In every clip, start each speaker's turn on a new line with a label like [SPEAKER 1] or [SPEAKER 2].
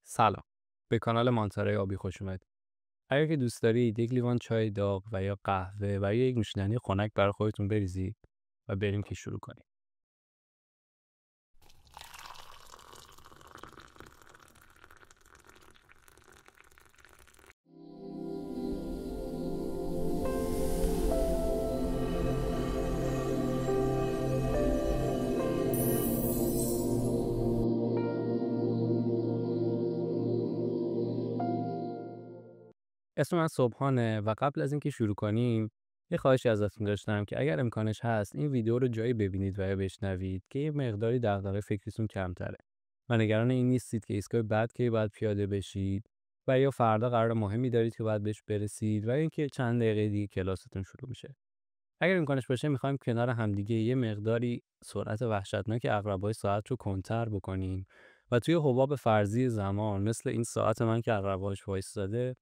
[SPEAKER 1] سلام. به کانال مانتارای آبی خوش اومدید. اگر که دوست دارید یک لیوان چای داغ و یا قهوه و یا یک نوشیدنی خنک برای خودتون بریزید و بریم که شروع کنیم. اسم من صبحانه و قبل از اینکه شروع کنیم یه خواهشی ازتون داشتم که اگر امکانش هست این ویدیو رو جایی ببینید و یا بشنوید که یه مقداری دغدغه فکریتون کمتره و نگران این نیستید که ایستگاه بعد کی باید پیاده بشید و یا فردا قرار مهمی دارید که باید بهش برسید و اینکه چند دقیقه دیگه کلاستون شروع میشه. اگر امکانش باشه میخوایم کنار همدیگه یه مقداری سرعت وحشتناک عقربای ساعت رو کنتر بکنیم و توی حباب فرضی زمان مثل این ساعت من که عقرباش وایستاده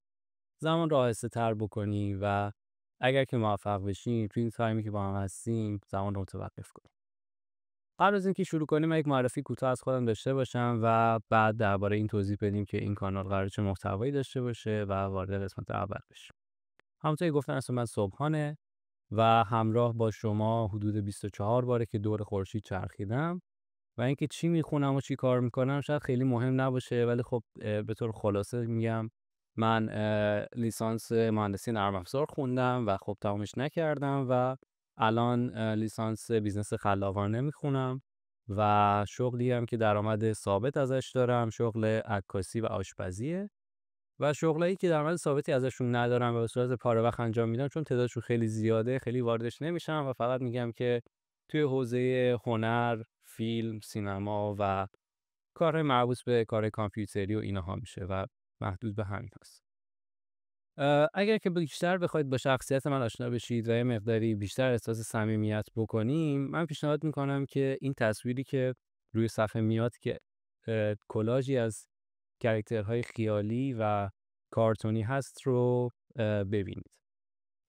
[SPEAKER 1] زمان رو آهسته‌تر بکنیم و اگر که موفق بشیم توی این تایمی که با هم هستیم زمان رو متوقف کنیم. قبل از اینکه شروع کنیم من یک معرفی کوتاه از خودم داشته باشم و بعد درباره این توضیح بدیم که این کانال قراره چه محتوایی داشته باشه و وارد قسمت اول بشیم. همونطور که گفتم اسم من صبحانه و همراه با شما حدود 24 باره که دور خورشید چرخیدم و اینکه چی میخونم و چی کار میکنم شاید خیلی مهم نباشه، ولی خب به طور خلاصه میگم من لیسانس مهندسی نرم افزار خوندم و خب تمامش نکردم و الان لیسانس بیزنس خلاقانه میخونم و شغلی هم که درآمد ثابت ازش دارم شغل عکاسی و آشپزیه و شغلایی که درآمد ثابتی ازشون ندارم و به صورت پاره وقت انجام میدم چون تعدادشون خیلی زیاده خیلی واردش نمیشم و فقط میگم که توی حوزه هنر، فیلم، سینما و کارهای مربوط به کارهای کامپیوتری و اینها میشه و محدود به همین هست. اگر که بیشتر بخواید با شخصیت من آشنا بشید و یه مقداری بیشتر احساس صمیمیت بکنیم، من پیشنهاد میکنم که این تصویری که روی صفحه میاد که کلاژی از کاراکترهای خیالی و کارتونی هست رو ببینید.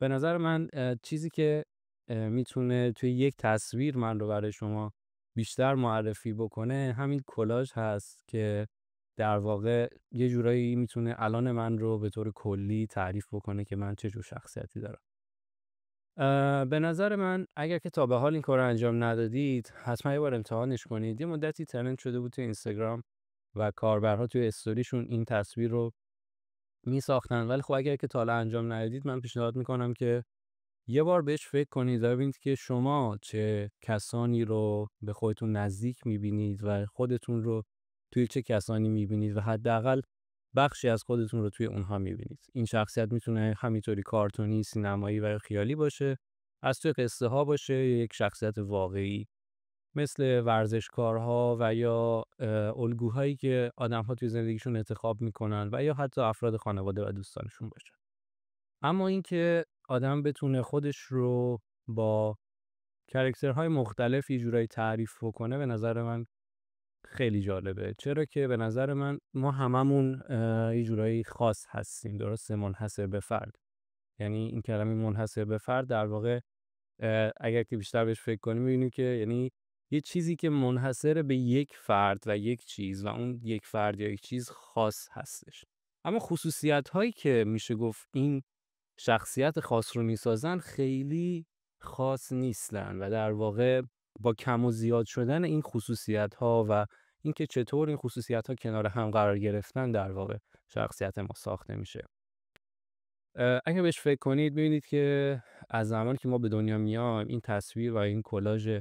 [SPEAKER 1] به نظر من چیزی که میتونه توی یک تصویر من رو برای شما بیشتر معرفی بکنه همین کلاژ هست که در واقع یه جورایی میتونه الان من رو به طور کلی تعریف بکنه که من چه جور شخصیتی دارم. به نظر من اگر که تا به حال این کار رو انجام ندادید حتما یه بار امتحانش کنید. یه مدتی ترند شده بود تو اینستاگرام و کاربرها توی استوریشون این تصویر رو میساختن، ولی خب اگر که تا حالا انجام ندادید من پیشنهاد میکنم که یه بار بهش فکر کنید و ببینید که شما چه کسانی رو به خودتون نزدیک میبینید و خودتون رو توی چه کسانی میبینید و حداقل بخشی از خودتون رو توی اونها میبینید. این شخصیت میتونه همینطوری کارتونی، سینمایی و خیالی باشه، از توی قصه ها باشه یا یک شخصیت واقعی مثل ورزشکارها و یا الگوهایی که آدم‌ها توی زندگیشون انتخاب میکنن و یا حتی افراد خانواده و دوستانشون باشه. اما اینکه آدم بتونه خودش رو با کاراکترهای مختلف یه جورایی تعریف کنه به نظر من خیلی جالبه، چرا که به نظر من ما هممون یه جورایی خاص هستیم، درسته؟ منحصر به فرد. یعنی این کلمه منحصر به فرد در واقع اگر که بیشتر بهش فکر کنیم می‌بینیم که یعنی یه چیزی که منحصر به یک فرد و یک چیز و اون یک فرد یا یک چیز خاص هستش. اما خصوصیت هایی که میشه گفت این شخصیت خاص رو میسازن خیلی خاص نیستن و در واقع با کم و زیاد شدن این خصوصیت ها و اینکه چطور این خصوصیت ها کنار هم قرار گرفتن در واقع شخصیت ما ساخته میشه. اگه بهش فکر کنید ببینید که از زمانی که ما به دنیا میایم این تصویر و این کلاژ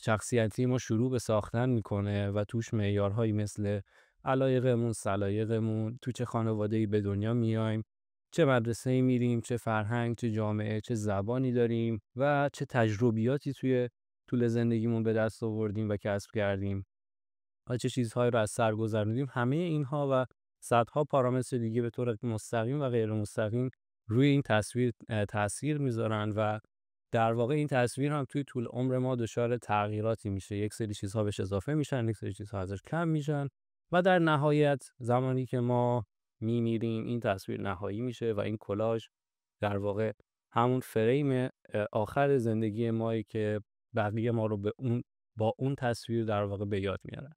[SPEAKER 1] شخصیتی ما شروع به ساختن میکنه و توش معیارهایی مثل علایقمون، سلایقمون، تو چه خانواده‌ای به دنیا میایم، چه مدرسه‌ای میریم، چه فرهنگ، چه جامعه، چه زبانی داریم و چه تجربیاتی توی طول زندگیمون به دست آوردیم و کسب کردیم و چه چیزهایی رو از سر گذروندیم. همه اینها و صدها پارامتر دیگه به طور مستقیم و غیر مستقیم روی این تصویر تاثیر میذارن و در واقع این تصویر هم توی طول عمر ما دچار تغییراتی میشه. یک سری چیزها بهش اضافه میشن، یک سری چیزها ازش کم میشن و در نهایت زمانی که ما میمیریم این تصویر نهایی میشه و این کلاژ در واقع همون فریم آخر زندگی مایی که بقیه ما رو به اون با اون تصویر در واقع به یاد میارن.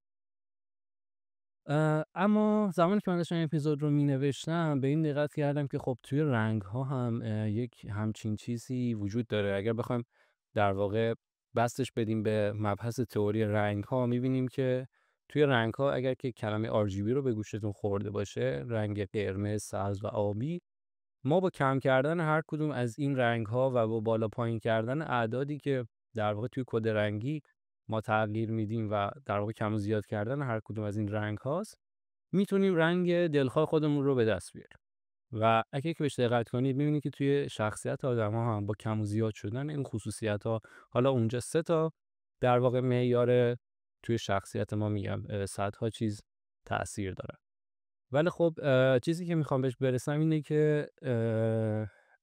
[SPEAKER 1] اما زمانی که من داشتم این اپیزود رو مینوشتم به این دقت کردم که خب توی رنگ‌ها هم یک همچین چیزی وجود داره. اگر بخوایم در واقع بستش بدیم به مبحث تئوری رنگ‌ها، می‌بینیم که توی رنگ‌ها اگر که کلمه RGB رو به گوشتون خورده باشه، رنگ قرمز، سبز و آبی، ما با کم کردن هر کدوم از این رنگ‌ها و با بالا پایین کردن اعدادی که در واقع توی کد رنگی ما تغییر میدیم و در واقع کم و زیاد کردن هر کدوم از این رنگ‌هاست، میتونیم رنگ دلخواه خودمون رو به دست بیاریم. و اگه که بهش دقت کنید می‌بینید که توی شخصیت آدم‌ها هم با کم و زیاد شدن این خصوصیت‌ها، حالا اونجا 3 تا در واقع معیار توی شخصیت ما، میگم صدها چیز تأثیر داره. ولی خب چیزی که میخوام بهش برسم اینه که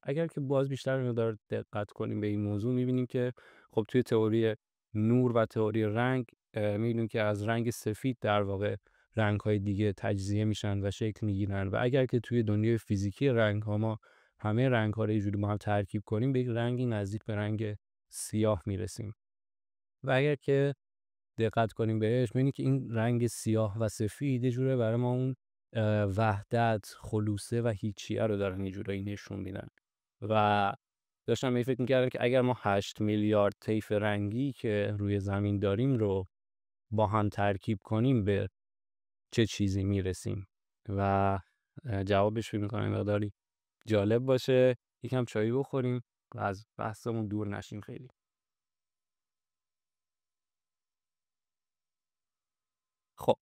[SPEAKER 1] اگر که باز بیشتر مقدار دقت کنیم به این موضوع، میبینیم که خب توی تئوری نور و تئوری رنگ میبینیم که از رنگ سفید در واقع رنگ‌های دیگه تجزیه میشن و شکل میگیرن و اگر که توی دنیای فیزیکی رنگ‌ها ما همه رنگ‌ها رو یه جوری با هم ترکیب کنیم به یک رنگی نزدیک به رنگ سیاه میرسیم. و اگر که دقت کنیم بهش می‌بینیم که این رنگ سیاه و سفید یه جوره برای ما اون وحدت، خلوصه و هیچیه رو دارن یه جورایی نشون میدن. و داشتم به این فکر می‌کردم که اگر ما 8 میلیارد طیف رنگی که روی زمین داریم رو با هم ترکیب کنیم به چه چیزی میرسیم؟ و جوابش فکر می‌کنم مقداری جالب باشه. یکم چایی بخوریم و از بحثمون دور نشیم خیلی. خب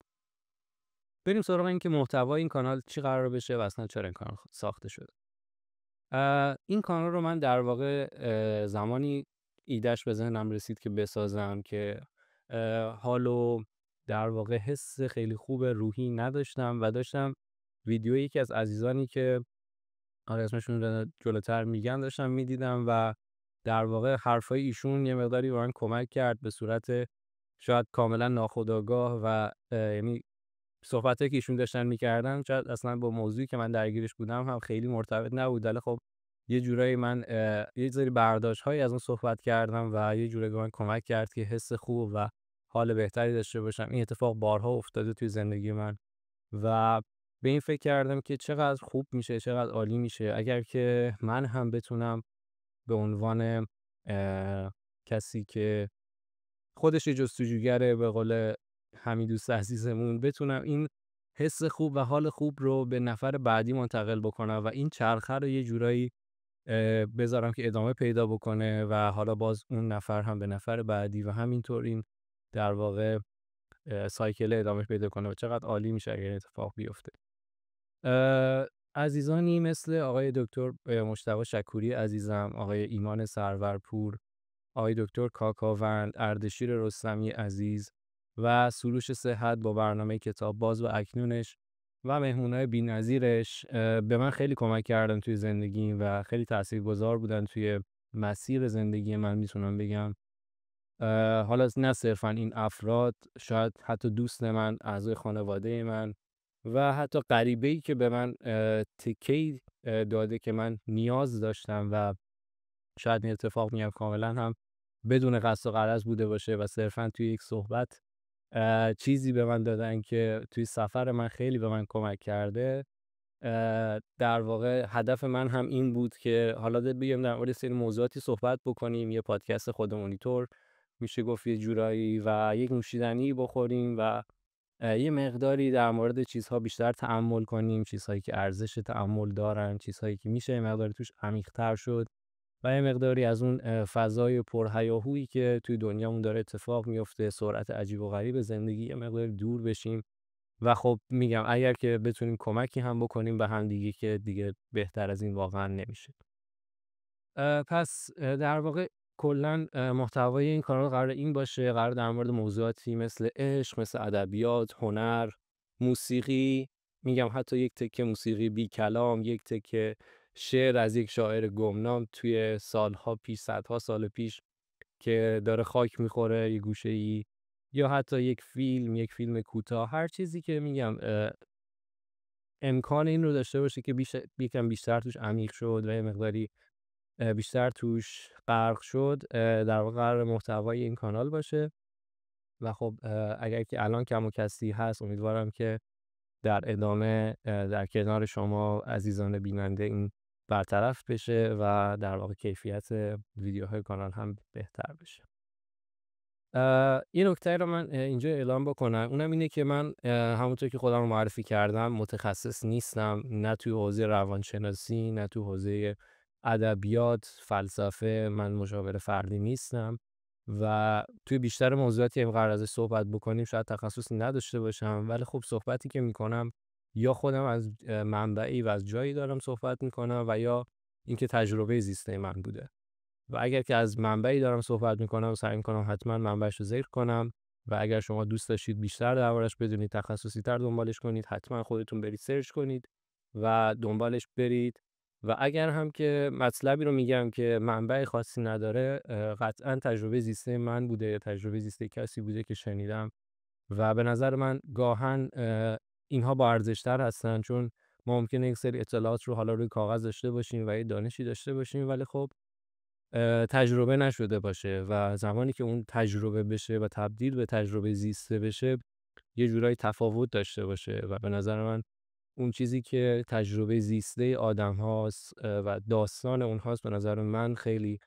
[SPEAKER 1] بریم سراغ این که محتوای این کانال چی قرار بشه و اصلا چرا این کانال ساخته شده. این کانال رو من در واقع زمانی ایدهش به ذهنم رسید که بسازم که حال و در واقع حس خیلی خوب روحی نداشتم و داشتم ویدیو یکی از عزیزانی که آره اسمشون رو جلوتر میگم داشتم میدیدم و در واقع حرفای ایشون یه مقداری به من کمک کرد به صورت شاید کاملا ناخودآگاه و یعنی صحبتایی که ایشون داشتن میکردن شاید اصلا با موضوعی که من درگیرش بودم هم خیلی مرتبط نبود، ولی خب یه جورایی من یه سری برداشت‌هایی از اون صحبت کردم و یه جورایی به من کمک کرد که حس خوب و حال بهتری داشته باشم. این اتفاق بارها افتاده توی زندگی من و به این فکر کردم که چقدر خوب میشه، چقدر عالی میشه اگر که من هم بتونم به عنوان کسی که خودش یه جستجوگره، به قول همین دوست عزیزمون، بتونم این حس خوب و حال خوب رو به نفر بعدی منتقل بکنم و این چرخه رو یه جورایی بذارم که ادامه پیدا بکنه و حالا باز اون نفر هم به نفر بعدی و همینطور این در واقع سایکل ادامه پیدا کنه و چقدر عالی میشه اگر این اتفاق بیفته. عزیزانی مثل آقای دکتر مجتبی شکوری عزیزم، آقای ایمان سرورپور، آقای دکتر کاکاوند، اردشیر رستمی عزیز و سروش صحت با برنامه کتاب باز و اکنونش و مهمونای بی‌نظیرش به من خیلی کمک کردن توی زندگیم و خیلی تاثیرگذار بودن توی مسیر زندگی من، میتونم بگم. حالا نه صرفا این افراد، شاید حتی دوست من، اعضای خانواده من و حتی غریبه‌ای که به من تکه‌ای داده که من نیاز داشتم و شاید این اتفاق میگم کاملا هم بدون قصد و غرض بوده باشه و صرفا توی یک صحبت چیزی به من دادن که توی سفر من خیلی به من کمک کرده. در واقع هدف من هم این بود که حالا بگم در مورد سری موضوعاتی صحبت بکنیم، یه پادکست خودمونی طور میشه گفت یه جورایی، و یک نوشیدنی بخوریم و یه مقداری در مورد چیزها بیشتر تأمل کنیم، چیزهایی که ارزش تأمل دارن، چیزهایی که میشه یه مقداری توش عمیق‌تر شد و یه مقداری از اون فضای پرهیاهویی که توی دنیامون داره اتفاق میفته، سرعت عجیب و غریب زندگی، یه مقداری دور بشیم و خب میگم اگر که بتونیم کمکی هم بکنیم به هم دیگه که دیگه بهتر از این واقعا نمیشه. پس در واقع کلا محتوای این کانال قرار این باشه، قرار در مورد موضوعاتی مثل عشق، مثل ادبیات، هنر، موسیقی، میگم حتی یک تکه موسیقی بی کلام، یک تکه شعر از یک شاعر گمنام توی سالها پیش، صدها سال پیش که داره خاک میخوره یه گوشه‌ای، یا حتی یک فیلم کوتاه، هر چیزی که میگم امکان این رو داشته باشه که یکم بیشتر توش عمیق شد و یه مقداری بیشتر توش غرق شد، در واقع قرار محتوای این کانال باشه. و خب اگر که الان کم و کسری هست، امیدوارم که در ادامه در کنار شما عزیزان بیننده این برطرف بشه و در واقع کیفیت ویدیوهای کانال هم بهتر بشه. یه نکته رو من اینجا اعلام بکنم، اونم اینه که من همونطور که خودم رو معرفی کردم متخصص نیستم، نه توی حوزه روانشناسی، نه توی حوزه ادبیات، فلسفه. من مشاور فردی نیستم و توی بیشتر موضوعاتی که قرار ازش صحبت بکنیم شاید تخصصی نداشته باشم، ولی خب صحبتی که میکنم یا خودم از منبعی و از جایی دارم صحبت میکنم و یا اینکه تجربه زیسته من بوده. و اگر که از منبعی دارم صحبت میکنم سعی میکنم حتما منبعش رو ذکر کنم و اگر شما دوست داشتید بیشتر دربارش بدونید، تخصصی تر دنبالش کنید، حتما خودتون برید سرچ کنید و دنبالش برید. و اگر هم که مطلبی رو میگم که منبع خاصی نداره، قطعا تجربه زیسته من بوده یا تجربه زیسته کسی بوده که شنیدم و به نظر من گاهن اینها با ارزش‌تر هستن، چون ما ممکنه یک سری اطلاعات رو حالا روی کاغذ داشته باشیم و یه دانشی داشته باشیم ولی خب تجربه نشده باشه و زمانی که اون تجربه بشه و تبدیل به تجربه زیسته بشه یه جورایی تفاوت داشته باشه و به نظر من اون چیزی که تجربه زیسته آدم هاست و داستان اونهاست به نظر من خیلی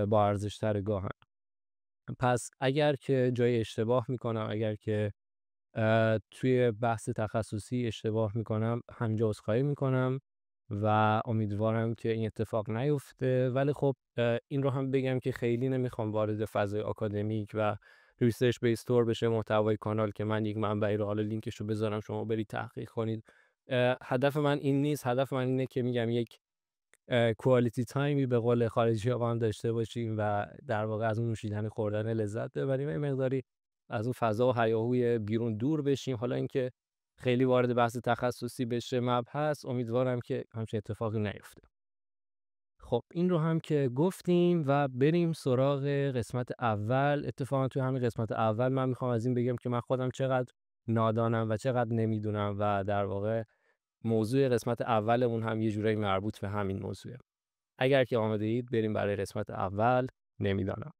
[SPEAKER 1] با ارزش تر گاهن. پس اگر که جای اشتباه میکنم، اگر که توی بحث تخصصی اشتباه میکنم، همینجا عذرخواهی میکنم و امیدوارم که این اتفاق نیفته. ولی خب این رو هم بگم که خیلی نمیخوام وارد فضای آکادمیک و ریسرچ بیس تور بشه محتوای کانال که من یک منبعی رو حالا لینکش رو بذارم شما برید تحقیق کنید. هدف من این نیست. هدف من اینه که میگم یک کوالیتی تایمی به قول خارجی‌ها با هم داشته باشیم و در واقع از اون نوشیدن خوردن لذت ببریم، یه مقداری از اون فضا و هیاهوی بیرون دور بشیم. حالا اینکه خیلی وارد بحث تخصصی بشه مبحث، امیدوارم که همچین اتفاقی نیفته. خب این رو هم که گفتیم و بریم سراغ قسمت اول. اتفاقا توی همین قسمت اول من میخوام از این بگم که من خودم چقدر نادانم و چقدر نمیدونم و در واقع موضوع قسمت اولمون هم یه جورایی مربوط به همین موضوعه. اگر که آماده اید بریم برای قسمت اول، نمیدانم.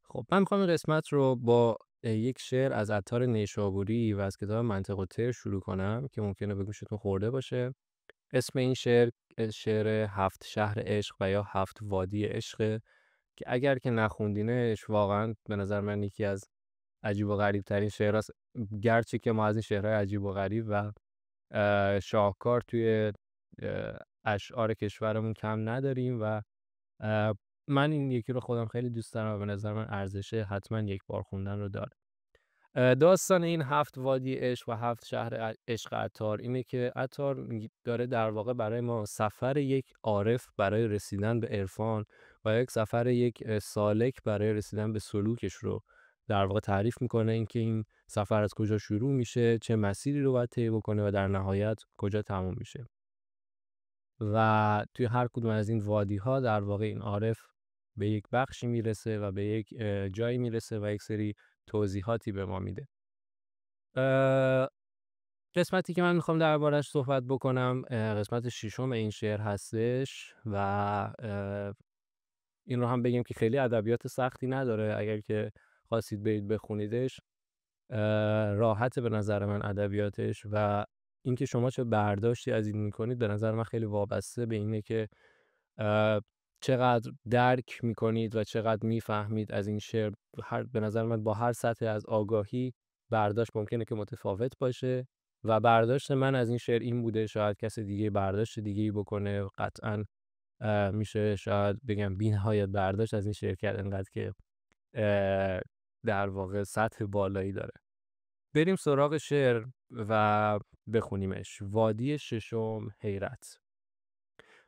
[SPEAKER 1] خب من میخوام این قسمت رو با یک شعر از عطار نیشابوری و از کتاب منطق و طیر شروع کنم که ممکنه به گوشتون خورده باشه. اسم این شعر شعر 7 شهر عشق و یا 7 وادی عشق که اگر که نخوندینش واقعا به نظر من یکی از عجیب و غریب ترین شعراست، گرچه که ما از این شعرهای عجیب و غریب و شاهکار توی اشعار کشورمون کم نداریم و من این یکی رو خودم خیلی دوست دارم و به نظر من ارزش حتما یک بار خوندن رو داره. داستان این 7 وادی عشق و 7 شهر عشق عطار اینه که عطار داره در واقع برای ما سفر یک عارف برای رسیدن به عرفان و یک سفر یک سالک برای رسیدن به سلوکش رو در واقع تعریف میکنه، اینکه این سفر از کجا شروع میشه، چه مسیری رو باید طی بکنه و در نهایت کجا تموم میشه. و توی هر کدوم از این وادی ها در واقع این عارف به یک بخشی میرسه و به یک جایی میرسه و یک سری توضیحاتی به ما میده. قسمتی که من میخوام دربارش صحبت بکنم قسمت 6 این شعر هستش و این رو هم بگم که خیلی ادبیات سختی نداره. اگر که خواستید برید بخونیدش راحت به نظر من ادبیاتش و اینکه شما چه برداشتی از این میکنید به نظر من خیلی وابسته به اینه که چقدر درک میکنید و چقدر میفهمید از این شعر. به نظر من با هر سطح از آگاهی برداشت ممکنه که متفاوت باشه و برداشت من از این شعر این بوده، شاید کس دیگه برداشت دیگه‌ای بکنه. قطعاً میشه شاید بگم بی‌نهایت برداشت از این شعر کرد، انقدر که در واقع سطح بالایی داره. بریم سراغ شعر و بخونیمش. وادی ششم حیرت.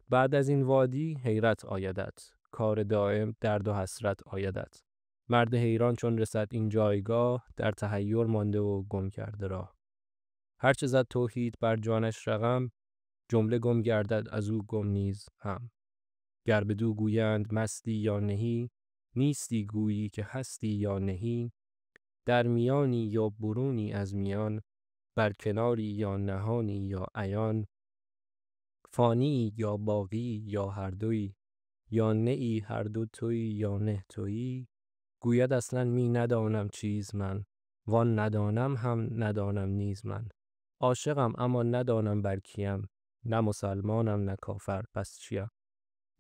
[SPEAKER 1] بعد از این وادی حیرت آیدت، کار دائم درد و حسرت آیدت. مرد حیران چون رسد این جایگاه، در تحیر مانده و گم کرده راه. هرچه زد توحید بر جانش رقم، جمله گم گردد از او گم نیز هم. گر بدو گویند مستی یا نهی، نیستی گویی که هستی یا نهی. در میانی یا برونی از میان، بر کناری یا نهانی یا عیان. فانی یا باقی یا هر دوی، یا نه ای هر دو توی یا نه تویی. گوید اصلا می ندانم چیز من، وان ندانم هم ندانم نیز من. عاشقم اما ندانم بر کیم، نه مسلمانم نه کافر پس چیم.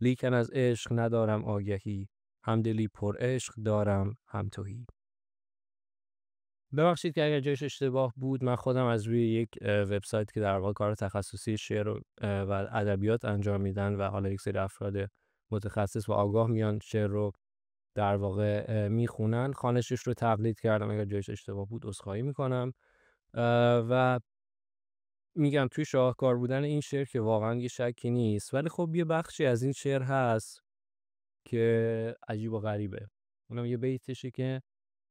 [SPEAKER 1] لیکن از عشق ندارم آگهی، همدلی پر عشق دارم هم تهی. ببخشید که اگر جایش اشتباه بود، من خودم از روی یک وبسایت که در واقع کار تخصصی شعر و ادبیات انجام میدن و حالا یک سری افراد متخصص و آگاه میان شعر رو در واقع میخونن، خوانشش رو تقلید کردم. اگر جایش اشتباه بود عذرخواهی میکنم. و میگم توی شاهکار بودن این شعر که واقعا یه شکی نیست، ولی خب یه بخشی از این شعر هست که عجیب و غریبه. اونم یه بیتشه که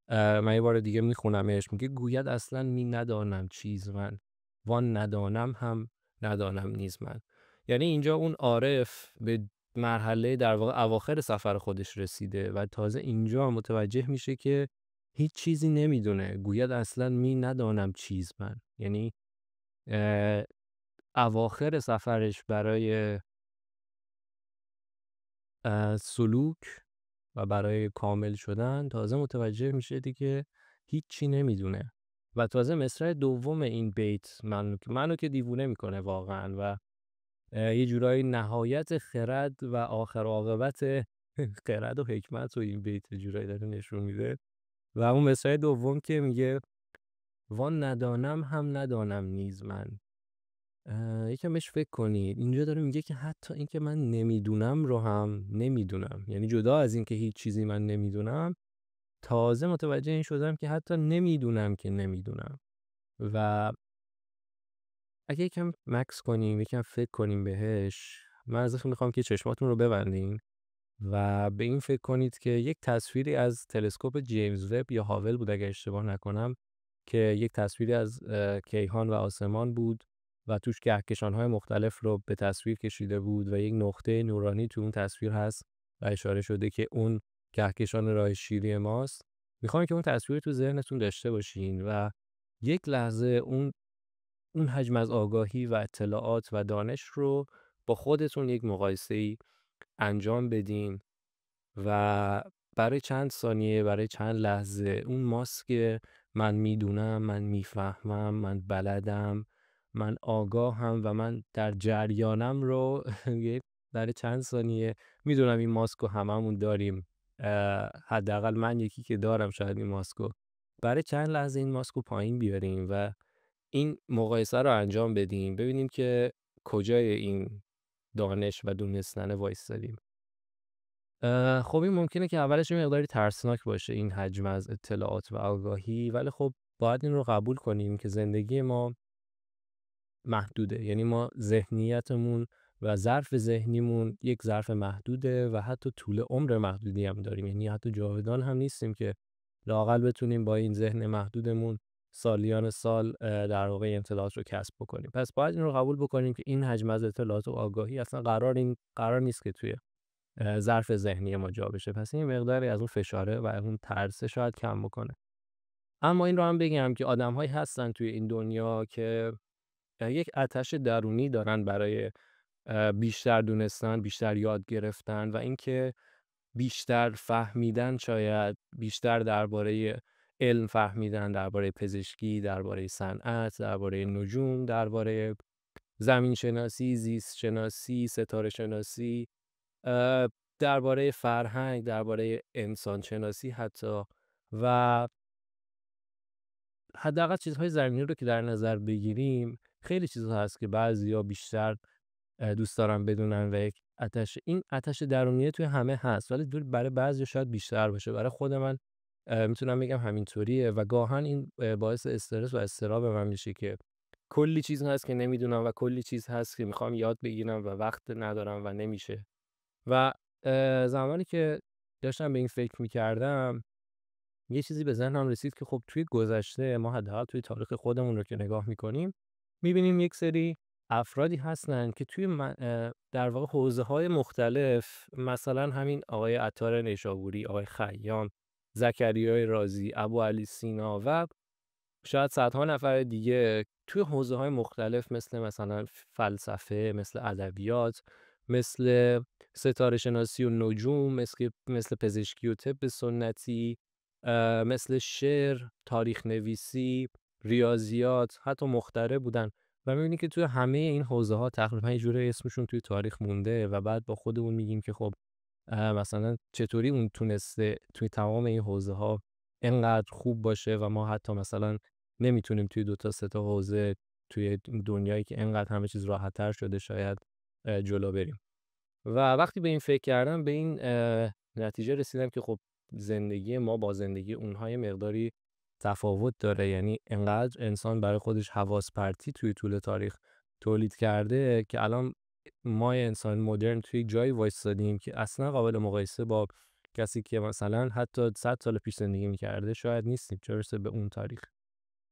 [SPEAKER 1] من یه بار دیگه میخونمش. میگه گوید اصلا می ندانم چیز من، وان ندانم هم ندانم نیز من. یعنی اینجا اون عارف به مرحله در واقع اواخر سفر خودش رسیده و تازه اینجا متوجه میشه که هیچ چیزی نمیدونه. گوید اصلا می ندانم چیز من، یعنی اواخر سفرش برای سلوک و برای کامل شدن تازه متوجه میشه دیگه هیچی نمیدونه. و تازه مصرع دوم این بیت منو که دیوونه میکنه واقعا و یه جورایی نهایت خرد و آخر عاقبت خرد و حکمت و این بیت یه جورایی داره نشون میده. و اون مصرع دوم که میگه وان ندانم هم ندانم نیز من. یکم بهش فکر کنید. اینجا داره میگه که حتی این که من نمیدونم رو هم نمیدونم، یعنی جدا از این که هیچ چیزی من نمیدونم، تازه متوجه این شدم که حتی نمیدونم که نمیدونم. و اگه یکم مکس کنیم، یکم فکر کنیم بهش، من ازتون میخوام که چشماتون رو ببندین و به این فکر کنید که یک تصویری از تلسکوپ جیمز وب یا هاول بود اگه اشتباه نکنم، که یک تصویری از کیهان و آسمان بود و توش کهکشان‌های مختلف رو به تصویر کشیده بود و یک نقطه نورانی تو اون تصویر هست و اشاره شده که اون کهکشان راه شیری ماست. میخوام که اون تصویر تو ذهنتون داشته باشین و یک لحظه اون حجم از آگاهی و اطلاعات و دانش رو با خودتون یک مقایسه‌ای انجام بدین و برای چند ثانیه، برای چند لحظه اون ماسک من میدونم، من میفهمم، من بلدم، من آگاهم و من در جریانم رو برای چند ثانیه، میدونم این ماسک رو هممون داریم، حداقل من یکی که دارم شاید این ماسک رو، برای چند لحظه این ماسک رو پایین بیاریم و این مقایسه رو انجام بدیم، ببینیم که کجای این دانش و دونستن وایستادیم. خب این ممکنه که اولش یه مقداری ترسناک باشه، این حجم از اطلاعات و آگاهی، ولی خب باید این رو قبول کنیم که زندگی ما محدوده. یعنی ما ذهنیتمون و ظرف ذهنیمون یک ظرف محدوده و حتی طول عمر محدودی هم داریم. یعنی حتی جاودان هم نیستیم که لااقل بتونیم با این ذهن محدودمون سالیان سال در واقع اطلاعات رو کسب بکنیم. پس باید این رو قبول بکنیم که این حجم از اطلاعات و آگاهی اصلا قرار نیست که توی ظرف ذهنی ما جا بشه. پس این مقداری از اون فشاره و اون ترسه شاید کم بکنه. اما این رو هم بگم که آدم‌هایی هستن توی این دنیا که یک آتش درونی دارن برای بیشتر دونستن، بیشتر یاد گرفتن و اینکه بیشتر فهمیدن، شاید بیشتر درباره علم فهمیدن، درباره پزشکی، درباره صنعت، درباره نجوم، درباره زمین شناسی، زیست شناسی، ستاره شناسی، درباره فرهنگ، درباره انسان شناسی حتی، و حداقل چیزهای زمینی رو که در نظر بگیریم، خیلی چیزها هست که بعضیا بیشتر دوست دارن بدونن و یک این آتش درونیه توی همه هست، ولی برای بعضیا شاید بیشتر باشه. برای خود من میتونم بگم همینطوریه و گاهن این باعث استرس و اضطراب من میشه که کلی چیز هست که نمیدونم و کلی چیز هست که میخوام یاد بگیرم و وقت ندارم و نمیشه. و زمانی که داشتم به این فکر میکردم، یه چیزی به ذهنم رسید که خب توی گذشته ما، حداقل توی تاریخ خودمون رو که نگاه میکنیم، میبینیم یک سری افرادی هستن که توی در واقع حوزه‌های مختلف، مثلا همین آقای عطار نیشابوری، آقای خیام، زکریای رازی، ابوعلی سینا و شاید صدها نفر دیگه توی حوزه‌های مختلف، مثلا فلسفه، مثل ادبیات، مثل ستاره شناسی و نجوم، مثل پزشکی و طب سنتی، مثل شعر، تاریخ نویسی، ریاضیات، حتی مخترع بودن و می‌بینی که توی همه این حوزه‌ها تقریبا یه جورایی اسمشون توی تاریخ مونده و بعد با خودمون میگیم که خب مثلا چطوری اون تونسته توی تمام این حوزه‌ها اینقدر خوب باشه و ما حتی مثلا نمیتونیم توی 2 تا 3 تا حوزه توی دنیایی که اینقدر همه چیز راحت‌تر شده شاید جلو بریم. و وقتی به این فکر کردم به این نتیجه رسیدم که خب زندگی ما با زندگی اونها یه مقداری تفاوت داره. یعنی انقدر انسان برای خودش حواس پرتی توی طول تاریخ تولید کرده که الان ما انسان مدرن توی جایی وایستادیم که اصلا قابل مقایسه با کسی که مثلا حتی 100 سال پیش زندگی می‌کرده شاید نیستیم، چه برسه به اون تاریخ.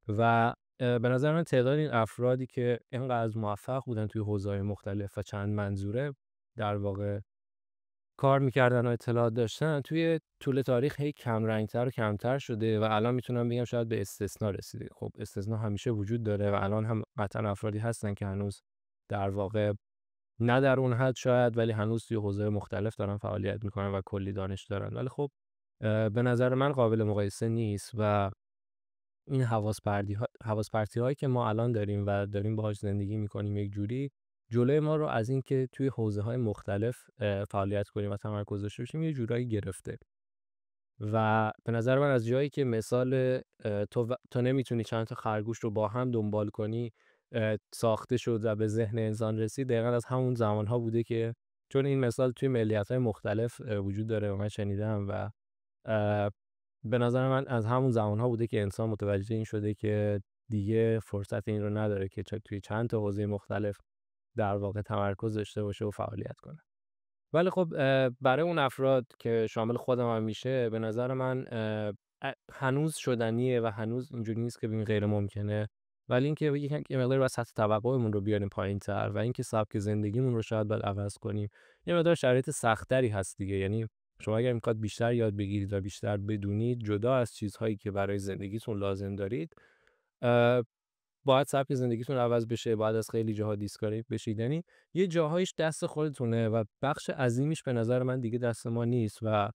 [SPEAKER 1] و به نظر من تعداد این افرادی که اینقدر موفق بودن توی حوزه‌های مختلف و چند منظوره در واقع کار می‌کردن و اطلاعات داشتن، توی طول تاریخ هی کم رنگ‌تر و کمتر شده و الان میتونم بگم شاید به استثنا رسیده. خب استثنا همیشه وجود داره و الان هم قطعا افرادی هستن که هنوز در واقع نه در اون حد شاید، ولی هنوز توی حوزه مختلف دارن فعالیت میکنن و کلی دانش دارن. ولی خب به نظر من قابل مقایسه نیست و این حواس پرتی هایی که ما الان داریم و داریم باهاش زندگی میکنیم یک جوری جلوی ما رو از این که توی حوزه های مختلف فعالیت کنیم و تمرکز داشته باشیم یه جورایی گرفته. و به نظر من از جایی که مثال تو نمیتونی چند تا خرگوش رو با هم دنبال کنی ساخته شد و به ذهن انسان رسید، دقیقا از همون زمانها بوده که چون این مثال توی ملیت‌های مختلف وجود داره و من شنیدم و به نظر من از همون زمانها بوده که انسان متوجه این شده که دیگه فرصت این رو نداره که توی چند تا حوزه مختلف در واقع تمرکز داشته باشه و فعالیت کنه. ولی خب برای اون افراد که شامل خودم هم میشه به نظر من هنوز شدنیه و هنوز اینجوری نیست که ببین غیر ممکنه، ولی اینکه یه مقدار بس سطح توقعمون رو بیاریم پایین‌تر و اینکه سبک زندگیمون رو شاید باید عوض کنیم. یه مقدار شرایط سخت‌تری هست دیگه. یعنی شما اگر میخواد بیشتر یاد بگیرید و بیشتر بدونید جدا از چیزهایی که برای زندگیتون لازم دارید، باید سبک زندگیتون عوض بشه، باید از خیلی جاها دیسکارنت بشید. یعنی یه جاهایش دست خودتونه و بخش عظیمیش به نظر من دیگه دست ما نیست و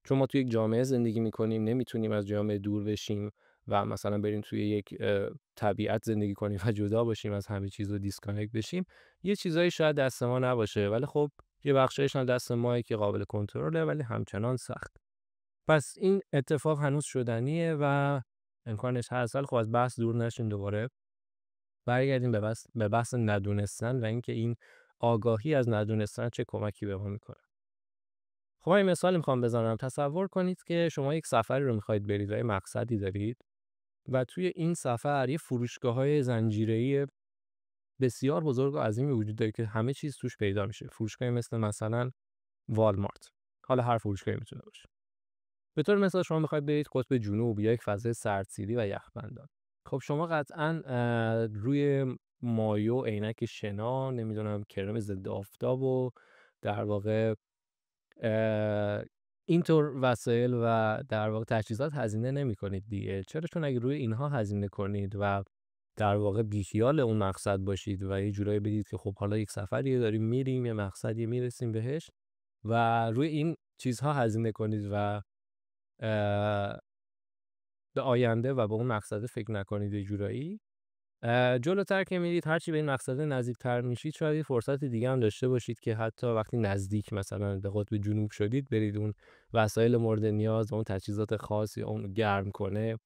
[SPEAKER 1] چون ما توی یک جامعه زندگی میکنیم نمیتونیم از جامعه دور بشیم و مثلا بریم توی یک طبیعت زندگی کنیم و جدا باشیم از همه چیز و دیسکانکت بشیم. یه چیزایی شاید دست ما نباشه ولی خب یه بخشایش هم دست ماه که قابل کنترله ولی همچنان سخت. پس این اتفاق هنوز شدنیه و امکانش هست. ولی خب از بحث دور نشین، دوباره برگردیم به بحث ندونستن و اینکه این آگاهی از ندونستن چه کمکی به ما میکنه. خب من این مثال میخوام بزنم. تصور کنید که شما یک سفری رو میخواید برید و یه مقصدی دارید و توی این سفر یه فروشگاه‌های زنجیره‌ای بسیار بزرگ و عظیمی وجود داره که همه چیز توش پیدا میشه. فروشگاهی مثلا والمارت. حالا هر فروشگاهی میتونه باشه. به طور مثال شما میخواید برید قطب جنوب یا یک فضای سردسیری و یخبندان. خب شما قطعاً روی مایو، عینک شنا، نمیدونم کرم ضد آفتاب و در واقع اینطور وسایل و در واقع تجهیزات هزینه نمی‌کنید دیگه. چرا؟ چون اگه روی اینها هزینه کنید و در واقع بیخیال اون مقصد باشید و یه جورایی بدید که خب حالا یک سفریه داریم میریم، یه مقصدی میرسیم بهش و روی این چیزها هزینه کنید و به آینده و به اون مقصد فکر نکنید یه جورایی، جلوتر که میرید هرچی به این مقصد نزدیکتر میشید شاید یه فرصت دیگه هم داشته باشید که حتی وقتی نزدیک مثلا به قطب جنوب شدید برید اون وسایل مورد نیاز و اون تجهیزات خاص یا اون گرم کنه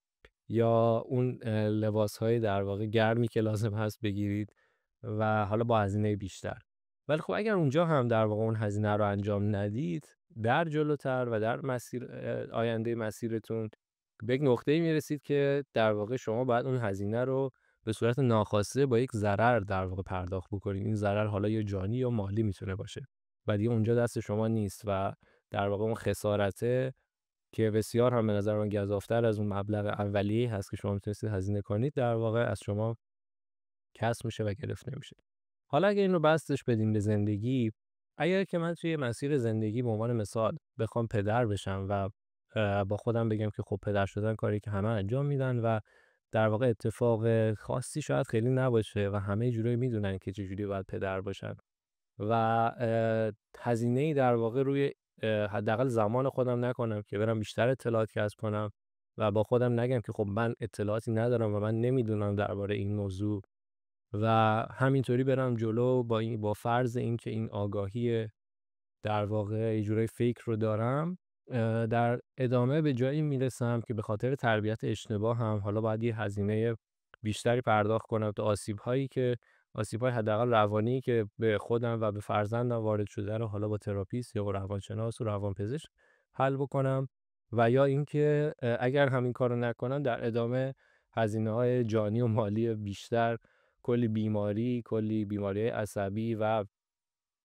[SPEAKER 1] یا اون لباس‌های در واقع گرمی که لازم هست بگیرید و حالا با هزینه بیشتر. ولی خب اگر اونجا هم در واقع اون هزینه رو انجام ندید، در جلوتر و در مسیر آینده مسیرتون به یک نقطه‌ای میرسید که در واقع شما باید اون هزینه رو به صورت ناخواسته با یک ضرر در واقع پرداخت بکنید. این ضرر حالا یا جانی یا مالی میتونه باشه و دیگه اونجا دست شما نیست و در واقع اون خسارته که بسیار هم به نظر من گزافتر از اون مبلغ اولیه هست که شما میتونستید هزینه کنید در واقع از شما کسب میشه و گرفته میشه. حالا اگه این رو بستش بدیم به زندگی، اگر که من توی مسیر زندگی به عنوان مثال بخوام پدر بشم و با خودم بگم که خب پدر شدن کاری که همه انجام میدن و در واقع اتفاق خاصی شاید خیلی نباشه و همه جورایی میدونن که چجوری باید پدر باشن و هزینه‌ای در واقع روی حداقل زمان خودم نکنم که برم بیشتر اطلاعات کسب کنم و با خودم نگم که خب من اطلاعاتی ندارم و من نمیدونم درباره این موضوع و همینطوری برم جلو با فرض اینکه این آگاهی در واقع یه جورایی فیک رو دارم. در ادامه به جایی میرسم که به خاطر تربیت اشتباه هم حالا باید یه هزینه بیشتری پرداخت کنم تا آسیب‌های حداقل روانی که به خودم و به فرزندم وارد شده رو حالا با تراپیست یا با روانشناس و روانپزشک حل بکنم و یا اینکه اگر همین کارو نکنم در ادامه هزینه‌های جانی و مالی بیشتر، کلی بیماری‌های عصبی و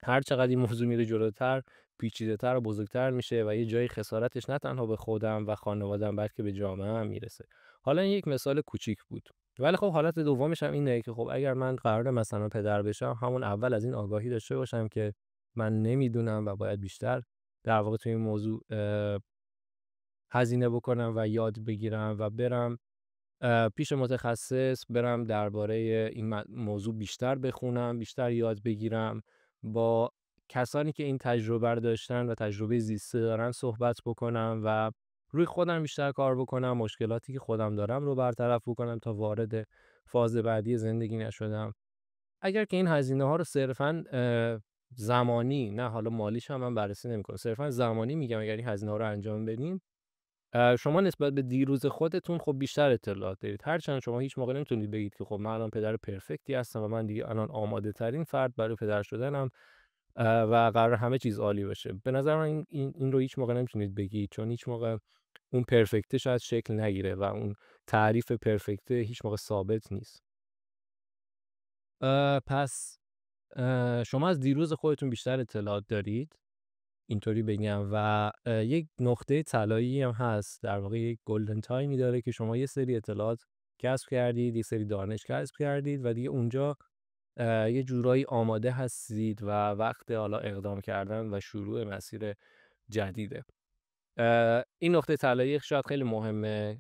[SPEAKER 1] هر چقدر این موضوع میره جلوتر، پیچیده‌تر و بزرگتر میشه و یه جایی خسارتش نه تنها به خودم و خانواده‌ام بلکه به جامعه هم میرسه. حالا این یک مثال کوچیک بود. ولی خب حالت دومش هم اینه که خب اگر من قراره مثلا پدر بشم، همون اول از این آگاهی داشته باشم که من نمیدونم و باید بیشتر در واقع توی این موضوع هزینه بکنم و یاد بگیرم و برم پیش متخصص، برم درباره این موضوع بیشتر بخونم، بیشتر یاد بگیرم، با کسانی که این تجربه رو داشتن و تجربه زیسته دارن صحبت بکنم و روی خودم بیشتر کار بکنم، مشکلاتی که خودم دارم رو برطرف بکنم تا وارد فاز بعدی زندگی نشدم. اگر که این هزینه‌ها رو صرفاً زمانی، نه حالا مالیش هم من بررسی نمی‌کنم، صرفاً زمانی میگم اگر این هزینه‌ها رو انجام بدین، شما نسبت به دیروز خودتون خب بیشتر اطلاعات دارید. هرچند شما هیچ موقع نمیتونید بگید که خب من الان پدر پرفکتی هستم و من دیگه الان آماده ترین فرد برای پدر شدنم و قرار همه چیز عالی باشه. به نظر من این رو هیچ موقع نمیتونید بگید، چون هیچ موقع اون پرفکته شاید شکل نگیره و اون تعریف پرفکته هیچ موقع ثابت نیست. پس شما از دیروز خودتون بیشتر اطلاعات دارید، اینطوری بگم، و یک نقطه طلایی هم هست، در واقع یک گلدن تایمی داره که شما یه سری اطلاعات کسب کردید، یه سری دانش کسب کردید و دیگه اونجا یه جورایی آماده هستید و وقت حالا اقدام کردن و شروع مسیر جدیده. این نقطه طلایی شاید خیلی مهمه.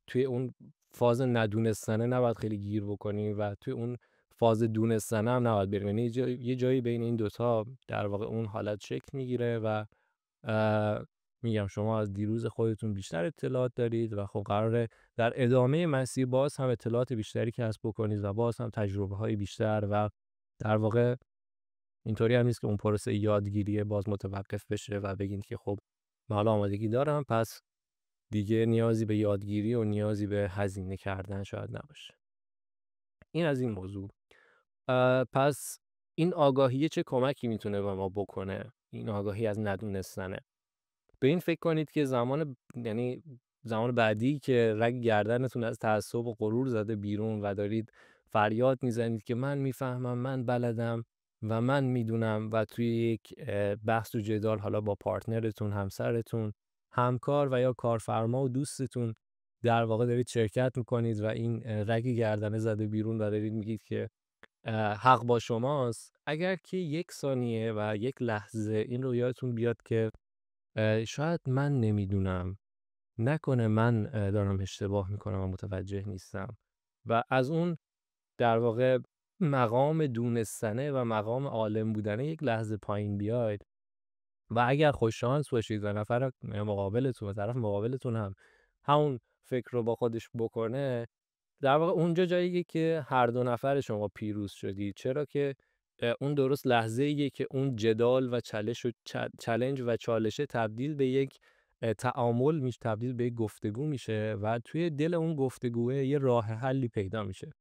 [SPEAKER 1] توی اون فاز ندونستنه نباید خیلی گیر بکنیم و توی اون فاز دونستنه هم نباید بریم. یعنی یه جایی بین این دوتا در واقع اون حالت شکل میگیره و میگم شما از دیروز خودتون بیشتر اطلاعات دارید و خب قراره در ادامه مسیر باز هم اطلاعات بیشتری کسب بکنید و باز هم تجربه های بیشتر و در واقع اینطوری هم نیست که اون پروسه یادگیری باز متوقف بشه و بگید که خب من حالا آمادگی دارم پس دیگه نیازی به یادگیری و نیازی به هزینه کردن شاید نباشه. این از این موضوع. پس این آگاهی چه کمکی میتونه به ما بکنه؟ این آگاهی از ندونستنه. به این فکر کنید که یعنی زمان بعدی که رگ گردنتون از تعصب و غرور زده بیرون و دارید فریاد میزنید که من میفهمم، من بلدم و من میدونم و توی یک بحث و جدال حالا با پارتنرتون، همسرتون، همکار و یا کارفرما و دوستتون در واقع دارید شرکت میکنید و این رگ گردنه زده بیرون و دارید میگید که حق با شماست. اگر که یک ثانیه و یک لحظه این رو یادتون بیاد که شاید من نمیدونم، نکنه من دارم اشتباه میکنم و متوجه نیستم و از اون در واقع مقام دونستنه و مقام عالم بودنه یک لحظه پایین بیاید و اگر خوششانس باشید و نفر مقابلتون و طرف مقابلتون هم همون فکر رو با خودش بکنه، در واقع اونجا جاییه که هر دو نفر شما پیروز شدید. چرا که اون درست لحظه‌ایه که اون جدال و چالش و چالشه تبدیل به یک تعامل میشه، تبدیل به یک گفتگو میشه و توی دل اون گفتگوه یه راه حلی پیدا میشه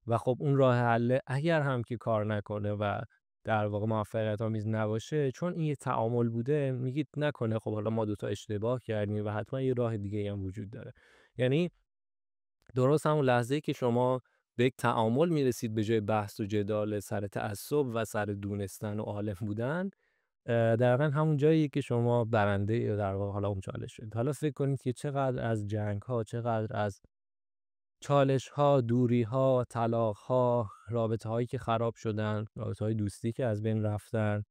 [SPEAKER 1] و خب اون راه حل اگر هم که کار نکنه و در واقع موفقیت آمیز نباشه، چون این یه تعامل بوده، میگید نکنه خب حالا ما دوتا اشتباه کردیم و حتما یه راه دیگه هم وجود داره. یعنی درست همون لحظه‌ای که شما به یک تعامل میرسید به جای بحث و جدال سر تعصب و سر دونستن و عالم بودن، دقیقاً همون جاییه که شما برنده یا در واقع حالا اون چالش شدید. حالا فکر کنید که چقدر از جنگ‌ها، چقدر از چالش‌ها، دوری‌ها، طلاق‌ها، رابطه‌هایی که خراب شدن، رابطه‌های دوستی که از بین رفتن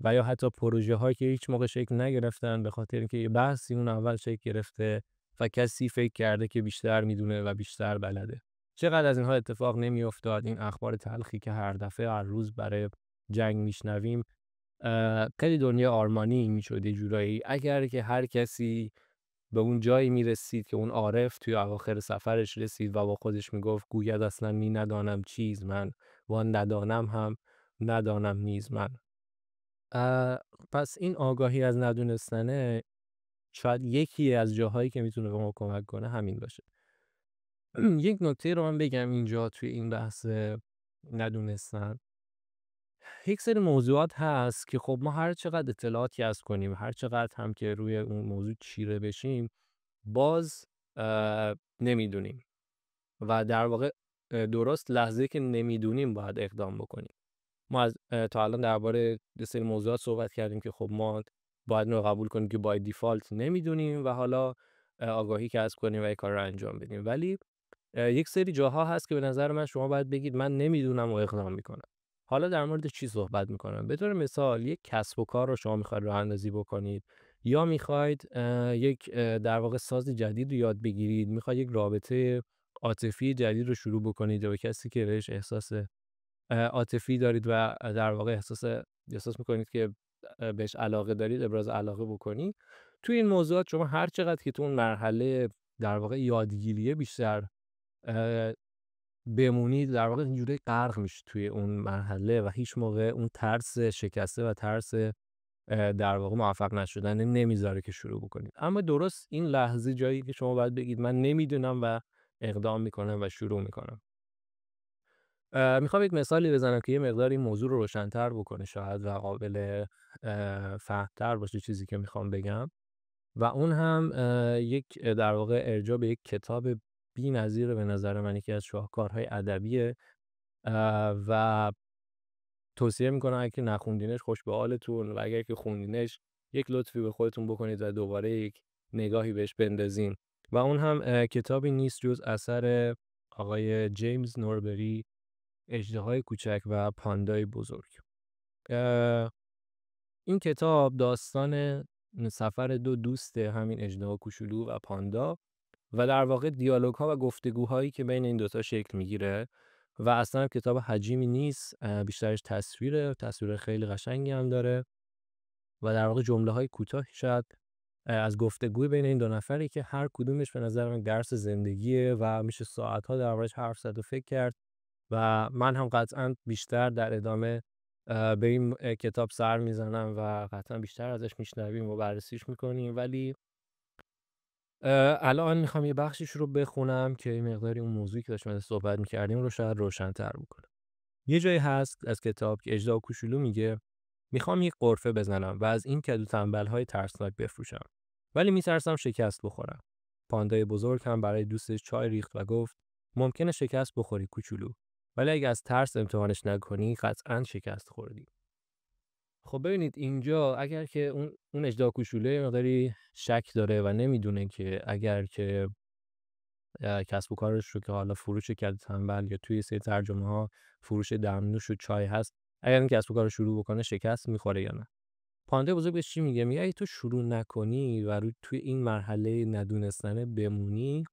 [SPEAKER 1] و یا حتی پروژه‌هایی که هیچ موقع شکل نگرفتن به خاطر اینکه یه بحثی اون اول شکل گرفته و کسی فکر کرده که بیشتر میدونه و بیشتر بلده. چقدر از اینها اتفاق نمیافتاد. این اخبار تلخی که هر دفعه هر روز برای جنگ میشنویم، خیلی دنیا آرمانی میشد یه جورایی اگر که هر کسی به اون جایی میرسید که اون عارف توی اواخر سفرش رسید و با خودش میگفت گوید اصلا می ندانم چیز من، وان ندانم هم ندانم نیز من. پس این آگاهی از ندونستنه شاید یکی از جاهایی که میتونه به ما کمک کنه همین باشه. یک نکته رو من بگم اینجا توی این بحث ندونستن، یک سری موضوعات هست که خب ما هر چقدر اطلاعات کسب کنیم، هر چقدر هم که روی اون موضوع چیره بشیم، باز نمیدونیم و در واقع درست لحظه که نمیدونیم باید اقدام بکنیم. ما از تا الان درباره یه سری موضوعات صحبت کردیم که خب ما باید اینو قبول کنیم که بای دیفالت نمیدونیم و حالا آگاهی کسب کنیم و این کار رو انجام بدیم. ولی یک سری جاها هست که به نظر من شما باید بگید من نمیدونم و اقدام میکنم. حالا در مورد چی صحبت میکنم؟ به طور مثال یک کسب و کار رو شما میخواید راه اندازی بکنید یا میخواید یک در واقع ساز جدید رو یاد بگیرید، میخواید یک رابطه عاطفی جدید رو شروع بکنید یا با کسی که بهش احساس عاطفی دارید و در واقع احساس میکنید که بهش علاقه دارید، ابراز علاقه بکنید. توی این موضوعات شما هر چقدر که تو اون مرحله در واقع یادگیریه بیشتر بمونید، در واقع اینجوری غرق میشید توی اون مرحله و هیچ موقع اون ترس شکسته و ترس در واقع موفق نشدن نمیذاره که شروع بکنید. اما درست این لحظه جایی که شما باید بگید من نمیدونم و اقدام میکنم و شروع میکنم. میخوام یک مثالی بزنم که یه مقدار این موضوع رو روشن‌تر بکنه شاید و قابل فهم‌تر باشه چیزی که میخوام بگم، و اون هم یک در واقع ارجاع به یک کتاب بی‌نظیره به نظر من، یکی از شاهکارهای ادبیه و توصیه میکنم اگه نخوندینش خوش به حالتون، و اگر که خوندینش یک لطفی به خودتون بکنید و دوباره یک نگاهی بهش بندازین. و اون هم کتابی نیست جز اثر آقای جیمز نوربری، اژدهای کوچک و پاندای بزرگ. این کتاب داستان سفر دو دوست همین اژدها کوچولو و پاندا و در واقع دیالوگ‌ها و گفتگوهایی که بین این دوتا شکل میگیره و اصلا هم کتاب حجیمی نیست، بیشترش تصویر خیلی قشنگی هم داره و در واقع جمله‌های کوتاهی شاید از گفتگوی بین این دو نفری که هر کدومش به نظر من درس زندگیه و میشه ساعت‌ها دربارش حرف زد و فکر کرد و من هم قطعاً بیشتر در ادامه به این کتاب سر میزنم و قطعاً بیشتر ازش میشنویم و بررسیش میکنیم. ولی الان میخوام یه بخشیش رو بخونم که این مقداری اون موضوعی که داشتیم ازش صحبت میکردیم رو شاید روشن‌تر بکنه. یه جایی هست از کتاب که اژدها کوچولو میگه میخوام یک قرفه بزنم و از این کدو تنبل‌های ترسناک بفروشم، ولی میترسم شکست بخورم. پاندای بزرگ هم برای دوستش چای ریخت و گفت ممکنه شکست بخوری کوچولو، ولی اگه از ترس امتحانش نکنی قطعاً شکست خوردی. خب ببینید اینجا اگر که اون اژدها کوچولو یه مقداری شک داره و نمیدونه که اگر که کسب و کارش رو که حالا فروش کد تنبل یا توی سری ترجمه‌ها فروش دمنوش و چای هست، اگر این کسب و کار رو شروع بکنه شکست میخوره یا نه. پانده بزرگ بهش چی میگه؟ میگه اگه تو شروع نکنی و توی این مرحله ندونستنه بمونی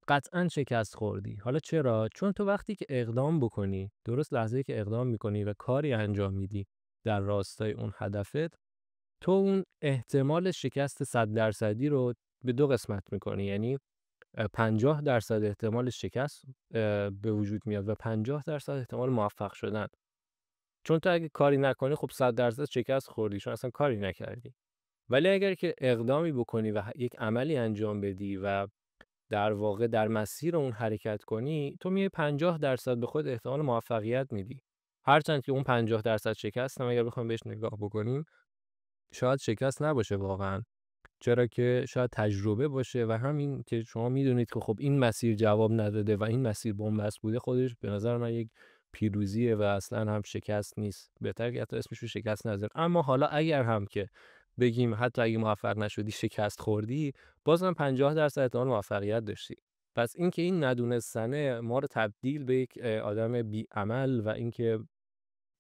[SPEAKER 1] قطعاً شکست خوردی. حالا چرا؟ چون تو وقتی که اقدام بکنی، درست لحظه‌ای که اقدام میکنی و کاری انجام میدی در راستای اون هدفت، تو اون احتمال شکست 100% رو به دو قسمت میکنی. یعنی 50% احتمال شکست به وجود میاد و 50% احتمال موفق شدن. چون تو اگه کاری نکنی خب 100% شکست خوردی، چون اصلا کاری نکردی. ولی اگر که اقدامی بکنی و یک عملی انجام بدی و در واقع در مسیر اون حرکت کنی، تو میای 50% به خود احتمال موفقیت میدی. هرچند که اون 50% شکست هم اگر بخوایم بهش نگاه بکنیم شاید شکست نباشه واقعا، چرا که شاید تجربه باشه و همین که شما میدونید که خب این مسیر جواب نداده و این مسیر بن‌بست بوده، خودش به نظر من یک پیروزیه و اصلا هم شکست نیست. بهتره که حتی اسمش رو شکست نذاریم. اما حالا اگر هم که بگیم حتی اگه موفق نشدی شکست خوردی، بازم 50% احتمال موفقیت داشتی. پس اینکه این ندونستنه ما رو تبدیل به یک آدم بی‌عمل و اینکه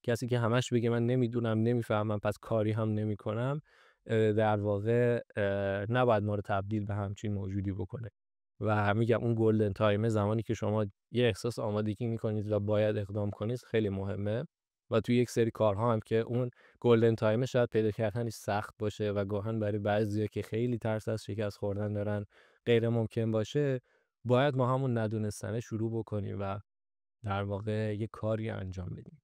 [SPEAKER 1] کسی که همش بگه من نمیدونم نمیفهمم پس کاری هم نمیکنم، در واقع نباید ما رو تبدیل به همچین موجودی بکنه. و میگم اون گلدن تایم، زمانی که شما یه احساس آمادگی میکنید و باید اقدام کنید، خیلی مهمه. و توی یک سری کارها هم که اون گلدن تایم شاید پیدا کردنش سخت باشه و گاهن برای بعضیا که خیلی ترس از شکست خوردن دارن غیر ممکن باشه، باید ما همون ندونستنه شروع بکنیم و در واقع یه کاری انجام بدیم.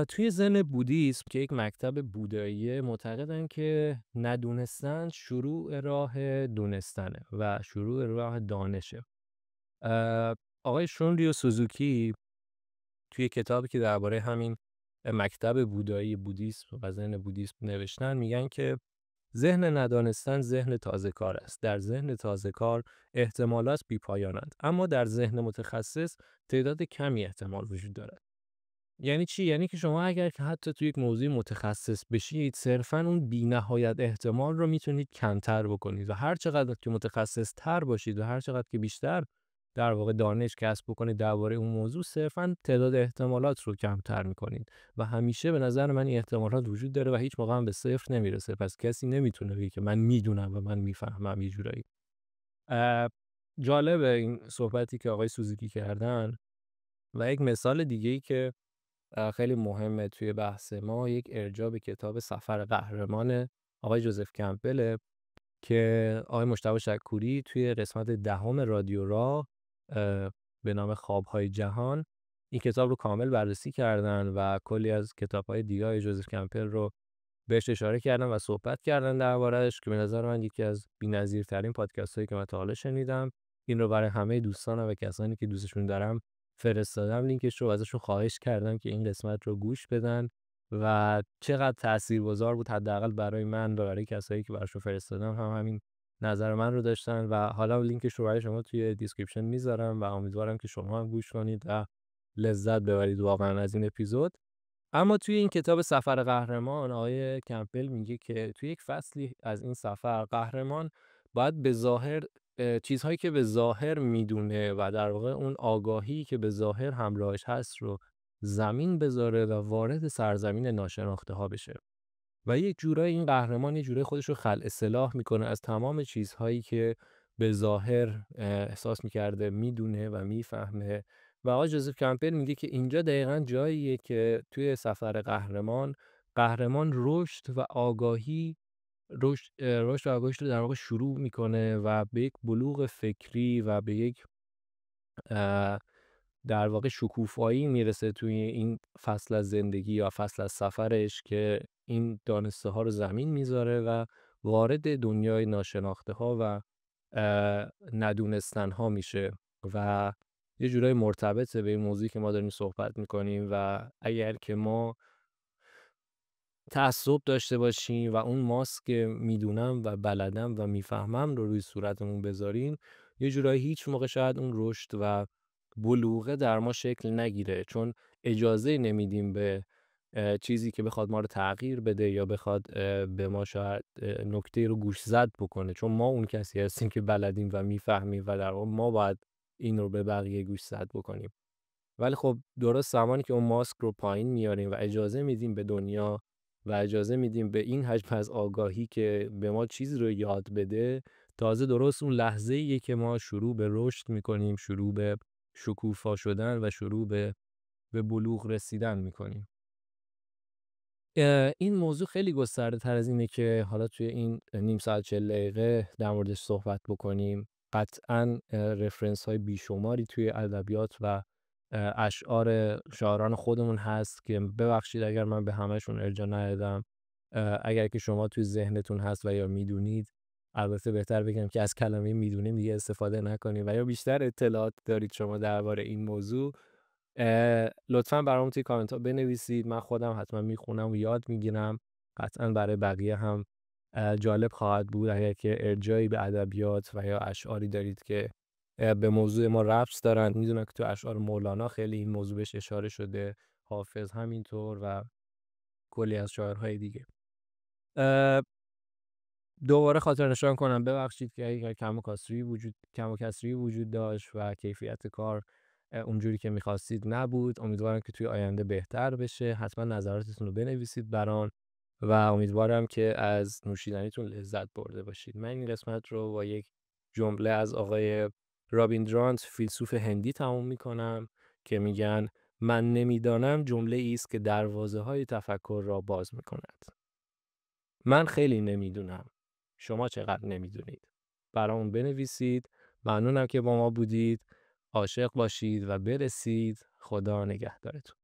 [SPEAKER 1] توی ذهن بودیسم که یک مکتب بوداییه معتقدن که ندونستن شروع راه دونستنه و شروع راه دانشه. آقای شونریو سوزوکی توی کتابی که درباره همین مکتب بودایی بودیسم و ذهن بودیسم نوشتن میگن که ذهن ندانستن ذهن تازه‌کار است. در ذهن تازه‌کار احتمالات بی‌پایانند، اما در ذهن متخصص تعداد کمی احتمال وجود دارد. یعنی چی؟ یعنی که شما اگر که حتی توی یک موضوع متخصص بشید، صرفاً اون بی‌نهایت احتمال رو میتونید کمتر بکنید و هر چقدر که متخصص تر باشید و هر چقدر که بیشتر در واقع دانش کسب بکنید درباره اون موضوع، صرفاً تعداد احتمالات رو کمتر میکنید و همیشه به نظر من این احتمالات وجود داره و هیچ موقع هم به صفر نمیرسه. پس کسی نمیتونه بگه که من میدونم و من میفهمم یه جورایی. اه، جالبه این صحبتی که آقای سوزوکی کردن. و یک مثال دیگه‌ای که خیلی مهمه توی بحث ما، یک ارجاع به کتاب سفر قهرمان آقای جوزف کمپبل که آقای مجتبی شکوری توی قسمت 10 رادیو راه به نام خواب‌های جهان این کتاب رو کامل بررسی کردن و کلی از کتاب‌های دیگه آقای جوزف کمپبل رو بهش اشاره کردن و صحبت کردن درباره‌اش که به نظر من یکی از بی‌نظیرترین پادکست‌هایی که من تا حالا شنیدم. این رو برای همه دوستانم و کسانی که دوستشون دارم فرستادم لینکش رو، ازشون خواهش کردم که این قسمت رو گوش بدن و چقدر تاثیرگذار بود حداقل برای من و برای کسایی که براشون فرستادم هم همین نظر من رو داشتن و حالا لینکش رو برای شما توی دیسکریپشن میذارم و امیدوارم که شما هم گوش کنید و لذت ببرید واقعا از این اپیزود. اما توی این کتاب سفر قهرمان آقای کمپبل میگه که توی یک فصلی از این سفر قهرمان باید به ظاهر چیزهایی که به ظاهر میدونه و در واقع اون آگاهی که به ظاهر همراهش هست رو زمین بذاره و وارد سرزمین ناشناخته ها بشه و یک جورایی این قهرمان یه جورایی خودش رو خلع سلاح میکنه از تمام چیزهایی که به ظاهر احساس میکرده میدونه و میفهمه. و آقای جوزف کمپبل میگه که اینجا دقیقاً جاییه که توی سفر قهرمان رشد و آگاهی رشد و آگاهیش رو در واقع شروع میکنه و به یک بلوغ فکری و به یک در واقع شکوفایی میرسه توی این فصل از زندگی یا فصل از سفرش که این دانسته ها رو زمین میذاره و وارد دنیای ناشناخته ها و ندونستن ها میشه و یه جورای مرتبطه به این موضوعی که ما داریم صحبت میکنیم. و اگر که ما تعصب داشته باشیم و اون ماسک میدونم و بلدم و میفهمم رو روی صورتمون بذاریم، یه جورایی هیچ موقع شاید اون رشد و بلوغه در ما شکل نگیره، چون اجازه نمیدیم به چیزی که بخواد ما رو تغییر بده یا بخواد به ما شاید نکته رو گوش زد بکنه، چون ما اون کسی هستیم که بلدیم و میفهمیم و در واقع ما باید این رو به بقیه گوش زد بکنیم. ولی خب درست زمانی که اون ماسک رو پایین میاریم و اجازه میدیم به دنیا و اجازه میدیم به این حجم از آگاهی که به ما چیزی رو یاد بده، تازه درست اون لحظه‌ایه که ما شروع به رشد میکنیم، شروع به شکوفا شدن و شروع به بلوغ رسیدن میکنیم. این موضوع خیلی گسترده تر از اینه که حالا توی این نیم ساعت 40 دقیقه در موردش صحبت بکنیم. قطعاً رفرنس های بیشماری توی ادبیات و اشعار شاعران خودمون هست که ببخشید اگر من به همهشون ارجاع ندادم. اگر که شما توی ذهنتون هست و یا میدونید، البته بهتر بگم که از کلمه میدونیم دیگه استفاده نکنیم و یا بیشتر اطلاعات دارید شما درباره این موضوع، لطفاً برام توی کامنت ها بنویسید. من خودم حتما میخونم و یاد میگیرم. قطعاً برای بقیه هم جالب خواهد بود اگر که ارجاعی به ادبیات و یا اشعاری دارید که به موضوع ما ربط دارن. میدونم که تو اشعار مولانا خیلی این موضوع بهش اشاره شده، حافظ همینطور و کلی از شاعرهای دیگه. دوباره خاطر نشان کنم ببخشید که اگر کم و کسری وجود داشت و کیفیت کار اونجوری که میخواستید نبود. امیدوارم که توی آینده بهتر بشه. حتما نظراتتون رو بنویسید برام و امیدوارم که از نوشیدنیتون لذت برده باشید. من این قسمت رو با یک جمله از آقای رابیندرانت فیلسوف هندی تموم میکنم که میگن من نمیدانم جمله‌ای است که دروازه‌های تفکر را باز می‌کند. من خیلی نمیدونم. شما چقدر نمیدونید؟ برامون بنویسید. ممنونم که با ما بودید. عاشق باشید و برسید. خدا نگهدارتون.